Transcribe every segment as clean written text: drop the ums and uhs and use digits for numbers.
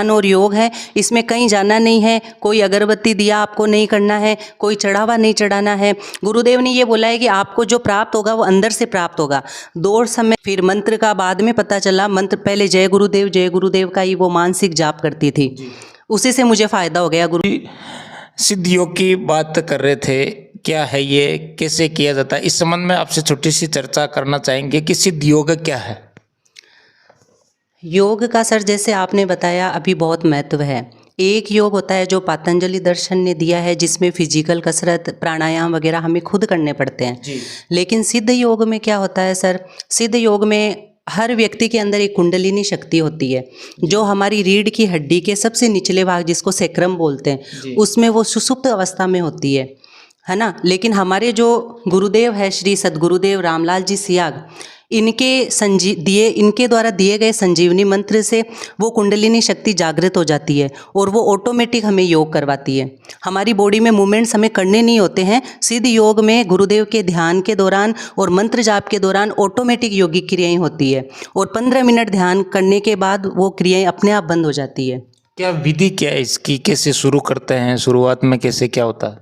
ध्यान और योग है, इसमें कहीं जाना नहीं है, कोई अगरबत्ती दिया आपको नहीं करना है, कोई चढ़ावा नहीं चढ़ाना है। गुरुदेव ने ये बोला है कि आपको जो प्राप्त होगा वो अंदर से प्राप्त होगा। दौड़ समय फिर मंत्र का बाद में पता चला, मंत्र पहले जय गुरुदेव का ही वो मानसिक जाप करती थी, उसी से मुझे फ़ायदा हो गया। गुरु सिद्ध योग की बात कर रहे थे, क्या है ये, कैसे किया जाता है, इस संबंध में आपसे छोटी सी चर्चा करना चाहेंगे कि सिद्ध योग क्या है। योग का सर जैसे आपने बताया अभी बहुत महत्व है। एक योग होता है जो पतंजलि दर्शन ने दिया है, जिसमें फिजिकल कसरत प्राणायाम वगैरह हमें खुद करने पड़ते हैं जी। लेकिन सिद्ध योग में क्या होता है सर, सिद्ध योग में हर व्यक्ति के अंदर एक कुंडलिनी शक्ति होती है जो हमारी रीढ़ की हड्डी के सबसे निचले भाग, जिसको सेक्रम बोलते हैं, उसमें वो सुषुप्त अवस्था में होती है ना। लेकिन हमारे जो गुरुदेव है श्री सद्गुरुदेव रामलाल जी सियाग, इनके द्वारा दिए गए संजीवनी मंत्र से वो कुंडलिनी शक्ति जागृत हो जाती है और वो ऑटोमेटिक हमें योग करवाती है। हमारी बॉडी में मूवमेंट्स हमें करने नहीं होते हैं। सिद्ध योग में गुरुदेव के ध्यान के दौरान और मंत्र जाप के दौरान ऑटोमेटिक योगिक क्रियाएं होती है और 15 मिनट ध्यान करने के बाद वो क्रियाएं अपने आप बंद हो जाती है। क्या विधि क्या है इसकी, कैसे शुरू करते हैं, शुरुआत में कैसे क्या होता है?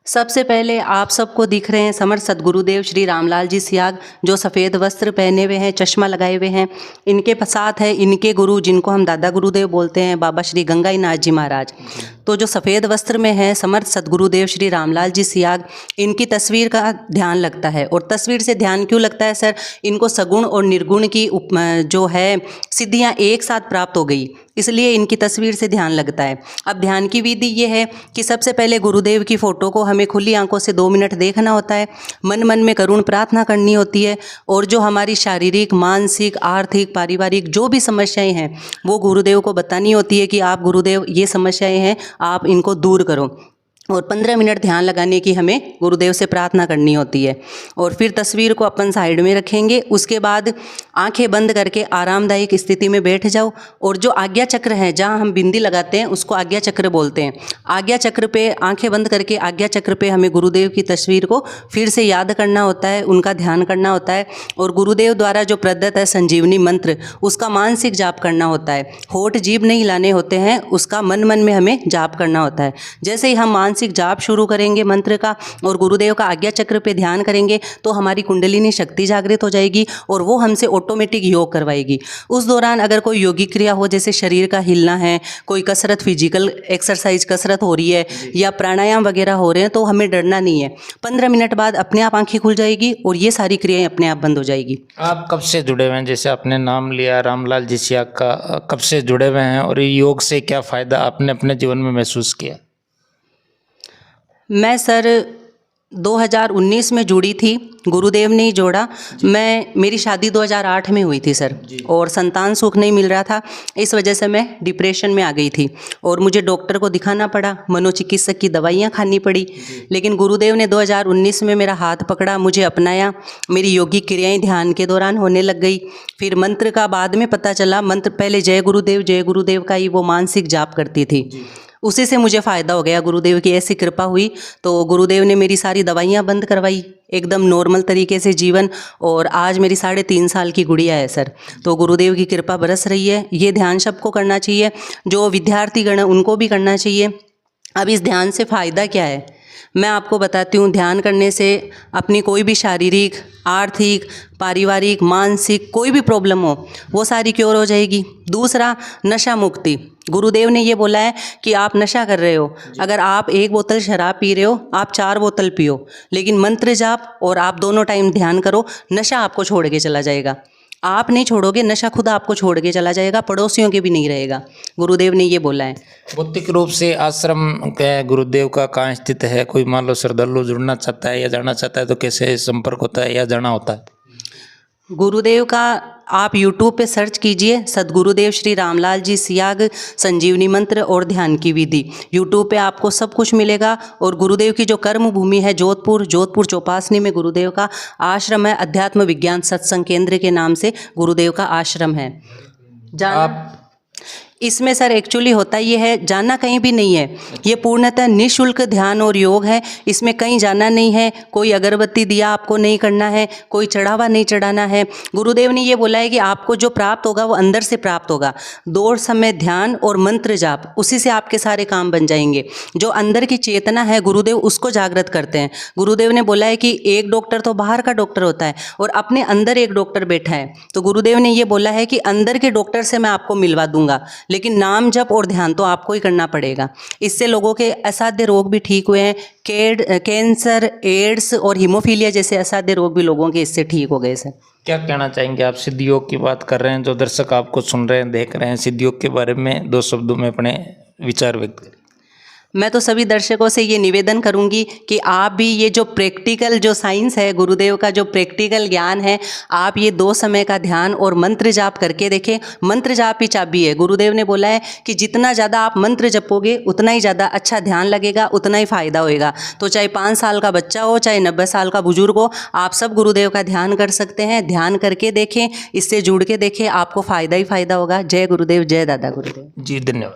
सबसे पहले आप सबको दिख रहे हैं समर्थ सद्गुरुदेव श्री रामलाल जी सियाग, जो सफ़ेद वस्त्र पहने हुए हैं, चश्मा लगाए हुए हैं। इनके साथ है इनके गुरु, जिनको हम दादा गुरुदेव बोलते हैं, बाबा श्री गंगाई नाथ जी महाराज। तो जो सफ़ेद वस्त्र में है समर्थ सद्गुरुदेव श्री रामलाल जी सियाग, इनकी तस्वीर का ध्यान लगता है। और तस्वीर से ध्यान क्यों लगता है सर, इनको सगुण और निर्गुण की जो है सिद्धियाँ एक साथ प्राप्त हो गई, इसलिए इनकी तस्वीर से ध्यान लगता है। अब ध्यान की विधि ये है कि सबसे पहले गुरुदेव की फ़ोटो को हमें खुली आंखों से 2 मिनट देखना होता है, मन मन में करुण प्रार्थना करनी होती है और जो हमारी शारीरिक, मानसिक, आर्थिक, पारिवारिक जो भी समस्याएं हैं वो गुरुदेव को बतानी होती है कि आप गुरुदेव ये समस्याएं हैं, आप इनको दूर करो। और 15 मिनट ध्यान लगाने की हमें गुरुदेव से प्रार्थना करनी होती है। और फिर तस्वीर को अपन साइड में रखेंगे, उसके बाद आंखें बंद करके आरामदायक स्थिति में बैठ जाओ और जो आज्ञा चक्र है, जहां हम बिंदी लगाते हैं उसको आज्ञा चक्र बोलते हैं। आज्ञा चक्र पे आंखें बंद करके आज्ञा चक्र पे हमें गुरुदेव की तस्वीर को फिर से याद करना होता है, उनका ध्यान करना होता है और गुरुदेव द्वारा जो प्रदत्त है संजीवनी मंत्र, उसका मानसिक जाप करना होता है। होठ जीभ नहीं लाने होते हैं, उसका मन मन में हमें जाप करना होता है। जैसे ही हम मानसिक जाप शुरू करेंगे मंत्र का और गुरुदेव का आज्ञा चक्र पे ध्यान करेंगे तो हमारी कुंडलिनी शक्ति जागृत हो जाएगी और वो हमसे ऑटोमेटिक योग करवाएगी। उस दौरान अगर कोई योगिक क्रिया हो, जैसे शरीर का हिलना है, कोई कसरत, फिजिकल एक्सरसाइज कसरत हो रही है या प्राणायाम वगैरह हो रहे हैं, तो हमें डरना नहीं है। 15 मिनट बाद अपने आप आंखें खुल जाएगी और ये सारी क्रियाएं अपने आप बंद हो जाएगी। आप कब से जुड़े हुए हैं, जैसे आपने नाम लिया रामलाल जी सियाग का, कब से जुड़े हुए हैं और योग से क्या फ़ायदा आपने अपने जीवन में महसूस किया? मैं सर 2019 में जुड़ी थी, गुरुदेव ने ही जोड़ा। मेरी शादी 2008 में हुई थी सर, और संतान सुख नहीं मिल रहा था, इस वजह से मैं डिप्रेशन में आ गई थी और मुझे डॉक्टर को दिखाना पड़ा, मनोचिकित्सक की दवाइयाँ खानी पड़ी। लेकिन गुरुदेव ने 2019 में मेरा हाथ पकड़ा, मुझे अपनाया, मेरी योगिक क्रियाएं ध्यान के दौरान होने लग गई। फिर मंत्र का बाद में पता चला, मंत्र पहले जय गुरुदेव का ही वो मानसिक जाप करती थी, उसी से मुझे फ़ायदा हो गया। गुरुदेव की ऐसी कृपा हुई तो गुरुदेव ने मेरी सारी दवाइयाँ बंद करवाई, एकदम नॉर्मल तरीके से जीवन, और आज मेरी 3.5 साल की गुड़िया है सर। तो गुरुदेव की कृपा बरस रही है। ये ध्यान सबको करना चाहिए, जो विद्यार्थी गण उनको भी करना चाहिए। अब इस ध्यान से फ़ायदा क्या है मैं आपको बताती हूँ। ध्यान करने से अपनी कोई भी शारीरिक, आर्थिक, पारिवारिक, मानसिक कोई भी प्रॉब्लम हो वो सारी क्योर हो जाएगी। दूसरा, नशा मुक्ति। गुरुदेव ने ये बोला है कि आप नशा कर रहे हो, अगर आप 1 बोतल शराब पी रहे हो, आप 4 बोतल पियो, लेकिन मंत्र जाप और आप दोनों टाइम ध्यान करो, नशा आपको छोड़ के चला जाएगा। आप नहीं छोड़ोगे, नशा खुद आपको छोड़ के चला जाएगा, पड़ोसियों के भी नहीं रहेगा। गुरुदेव ने ये बोला है। भौतिक रूप से आश्रम क्या गुरुदेव का कहाँ स्थित है? कोई मान लो श्रद्धालु जुड़ना चाहता है या जाना चाहता है तो कैसे संपर्क होता है या जाना होता है? गुरुदेव का आप YouTube पे सर्च कीजिए, सद्गुरुदेव श्री रामलाल जी सियाग संजीवनी मंत्र और ध्यान की विधि। YouTube पे आपको सब कुछ मिलेगा। और गुरुदेव की जो कर्म भूमि है जोधपुर चौपासनी में गुरुदेव का आश्रम है, अध्यात्म विज्ञान सत्संग केंद्र के नाम से गुरुदेव का आश्रम है। इसमें सर एक्चुअली होता ये है, जाना कहीं भी नहीं है, ये पूर्णतः निःशुल्क ध्यान और योग है। इसमें कहीं जाना नहीं है, कोई अगरबत्ती दिया आपको नहीं करना है, कोई चढ़ावा नहीं चढ़ाना है। गुरुदेव ने ये बोला है कि आपको जो प्राप्त होगा वो अंदर से प्राप्त होगा। 2 समय ध्यान और मंत्र जाप, उसी से आपके सारे काम बन जाएंगे। जो अंदर की चेतना है गुरुदेव उसको जागृत करते हैं। गुरुदेव ने बोला है कि एक डॉक्टर तो बाहर का डॉक्टर होता है और अपने अंदर एक डॉक्टर बैठा है। तो गुरुदेव ने ये बोला है कि अंदर के डॉक्टर से मैं आपको मिलवा दूंगा, लेकिन नाम जप और ध्यान तो आपको ही करना पड़ेगा। इससे लोगों के असाध्य रोग भी ठीक हुए हैं। कैंसर, एड्स और हीमोफीलिया जैसे असाध्य रोग भी लोगों के इससे ठीक हो गए सर। क्या कहना चाहेंगे आप? सिद्ध योग की बात कर रहे हैं, जो दर्शक आपको सुन रहे हैं, देख रहे हैं, सिद्ध योग के बारे में 2 शब्दों में अपने विचार व्यक्त करें। मैं तो सभी दर्शकों से ये निवेदन करूंगी कि आप भी ये जो प्रैक्टिकल जो साइंस है, गुरुदेव का जो प्रैक्टिकल ज्ञान है, आप ये 2 समय का ध्यान और मंत्र जाप करके देखें। मंत्र जाप ही चाबी है। गुरुदेव ने बोला है कि जितना ज़्यादा आप मंत्र जपोगे उतना ही ज़्यादा अच्छा ध्यान लगेगा, उतना ही फायदा होएगा। तो चाहे 5 साल का बच्चा हो, चाहे 90 साल का बुजुर्ग हो, आप सब गुरुदेव का ध्यान कर सकते हैं। ध्यान करके देखें, इससे जुड़ के देखें, आपको फ़ायदा ही फ़ायदा होगा। जय गुरुदेव, जय दादा गुरुदेव। जी धन्यवाद।